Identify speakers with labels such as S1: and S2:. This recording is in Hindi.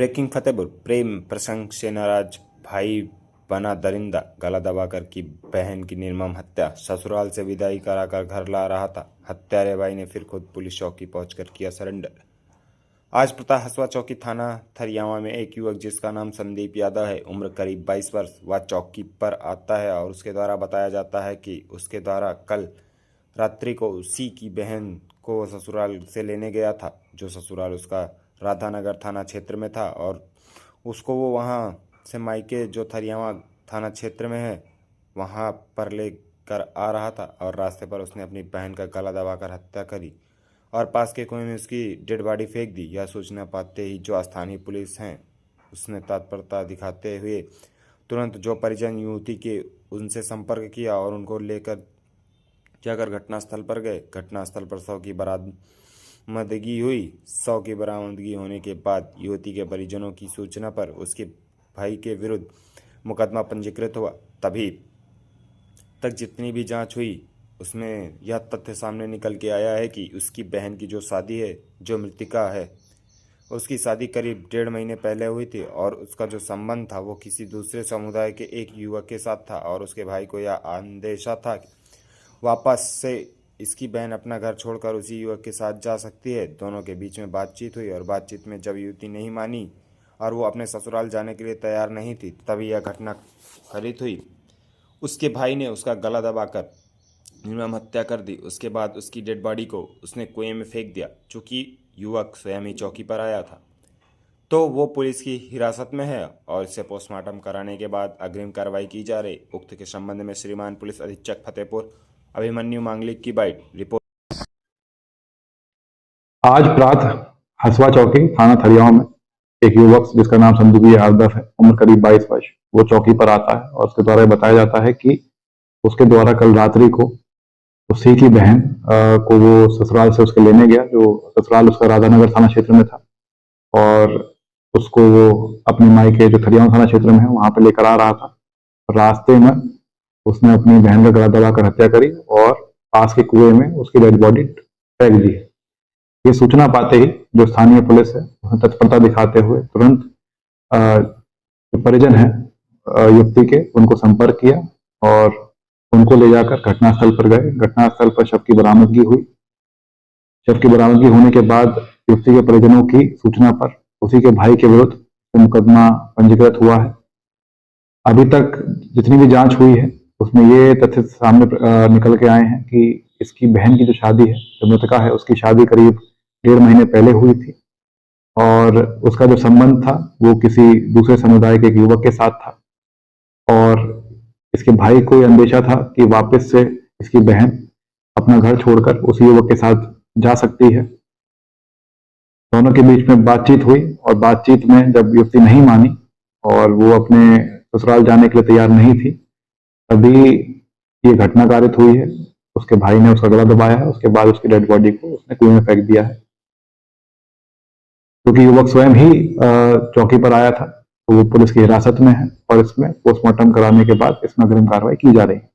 S1: ब्रेकिंग फतेहपुर। प्रेम प्रसंग से नाराज भाई बना दरिंदा, गला दबाकर की बहन की निर्मम हत्या। ससुराल से विदाई कराकर घर ला रहा था, हत्यारे भाई ने फिर खुद पुलिस चौकी पहुंचकर किया सरेंडर। आज पता हसुआ चौकी थाना थरियावा में एक युवक जिसका नाम संदीप यादव है, उम्र करीब 22 वर्ष, वह चौकी पर आता है और उसके द्वारा बताया जाता है कि उसके द्वारा कल रात्रि को उसी की बहन को ससुराल से लेने गया था, जो ससुराल उसका राधानगर थाना क्षेत्र में था, और उसको वो वहाँ से मायके जो थरियावा थाना क्षेत्र में है वहाँ पर लेकर आ रहा था, और रास्ते पर उसने अपनी बहन का गला दबाकर हत्या करी और पास के कुएं में उसकी डेड बॉडी फेंक दी। यह सूचना पाते ही जो स्थानीय पुलिस हैं उसने तत्परता दिखाते हुए तुरंत जो परिजन युवती के उनसे संपर्क किया और उनको लेकर जाकर घटनास्थल पर गए। घटनास्थल पर शव की बरामदगी हुई। शव की बरामदगी होने के बाद युवती के परिजनों की सूचना पर उसके भाई के विरुद्ध मुकदमा पंजीकृत हुआ। तभी तक जितनी भी जांच हुई उसमें यह तथ्य सामने निकल के आया है कि उसकी बहन की जो शादी है, जो मृतिका है, उसकी शादी करीब 1.5 महीने पहले हुई थी और उसका जो संबंध था वो किसी दूसरे समुदाय के एक युवक के साथ था, और उसके भाई को यह अंदेशा था कि वापस से इसकी बहन अपना घर छोड़कर उसी युवक के साथ जा सकती है। दोनों के बीच में बातचीत हुई और बातचीत में जब युवती नहीं मानी और वो अपने ससुराल जाने के लिए तैयार नहीं थी, तभी यह घटना घटित हुई। उसके भाई ने उसका गला दबाकर निर्मम हत्या कर दी। उसके बाद उसकी डेड बॉडी को उसने कुएं में फेंक दिया। चूँकि युवक स्वयं ही चौकी पर आया था तो वो पुलिस की हिरासत में है और इसे पोस्टमार्टम कराने के बाद अग्रिम कार्रवाई की जा रही। उक्त के संबंध में श्रीमान पुलिस अधीक्षक फतेहपुर अभिमन्यु मांगलिक की बाइट रिपोर्ट।
S2: आज प्रात हसुआ चौकी थाना थरियावा में एक युवक जिसका नाम संदीप यादव है, उम्र करीब 22 वर्ष, वो चौकी पर आता है और उसके द्वारा बताया जाता है कि उसके द्वारा कल रात्रि को उसी की बहन को वो ससुराल से उसके लेने गया, जो ससुराल उसका राधानगर थाना क्षेत्र में था, और उसको वो अपने मायके जो थरियावा थाना क्षेत्र में है वहां पर लेकर आ रहा था। रास्ते में उसने अपनी बहन का गला दबाकर हत्या करी और पास के कुएं में उसकी डेड बॉडी फेंक दी। ये सूचना पाते ही जो स्थानीय पुलिस है उसने तत्परता दिखाते हुए तुरंत जो परिजन है युवती के उनको संपर्क किया और उनको ले जाकर घटनास्थल पर गए। घटनास्थल पर शव की बरामदगी हुई। शव की बरामदगी होने के बाद युवती के परिजनों की सूचना पर उसी के भाई के विरुद्ध मुकदमा पंजीकृत हुआ है। अभी तक जितनी भी जांच हुई है उसमें ये तथ्य सामने निकल के आए हैं कि इसकी बहन की जो शादी है, जो मृतका है, उसकी शादी करीब 1.5 महीने पहले हुई थी और उसका जो संबंध था वो किसी दूसरे समुदाय के एक युवक के साथ था, और इसके भाई को यह अंदेशा था कि वापस से इसकी बहन अपना घर छोड़कर उसी युवक के साथ जा सकती है। दोनों के बीच में बातचीत हुई और बातचीत में जब युवती नहीं मानी और वो अपने ससुराल जाने के लिए तैयार नहीं थी, तभी ये घटना कारित हुई है। उसके भाई ने उसका गला दबाया है, उसके बाद उसकी डेड बॉडी को उसने कुएं में फेंक दिया है। क्योंकि युवक स्वयं ही चौकी पर आया था तो वो पुलिस की हिरासत में है और इसमें पोस्टमार्टम कराने के बाद इसमें अग्रिम कार्रवाई की जा रही है।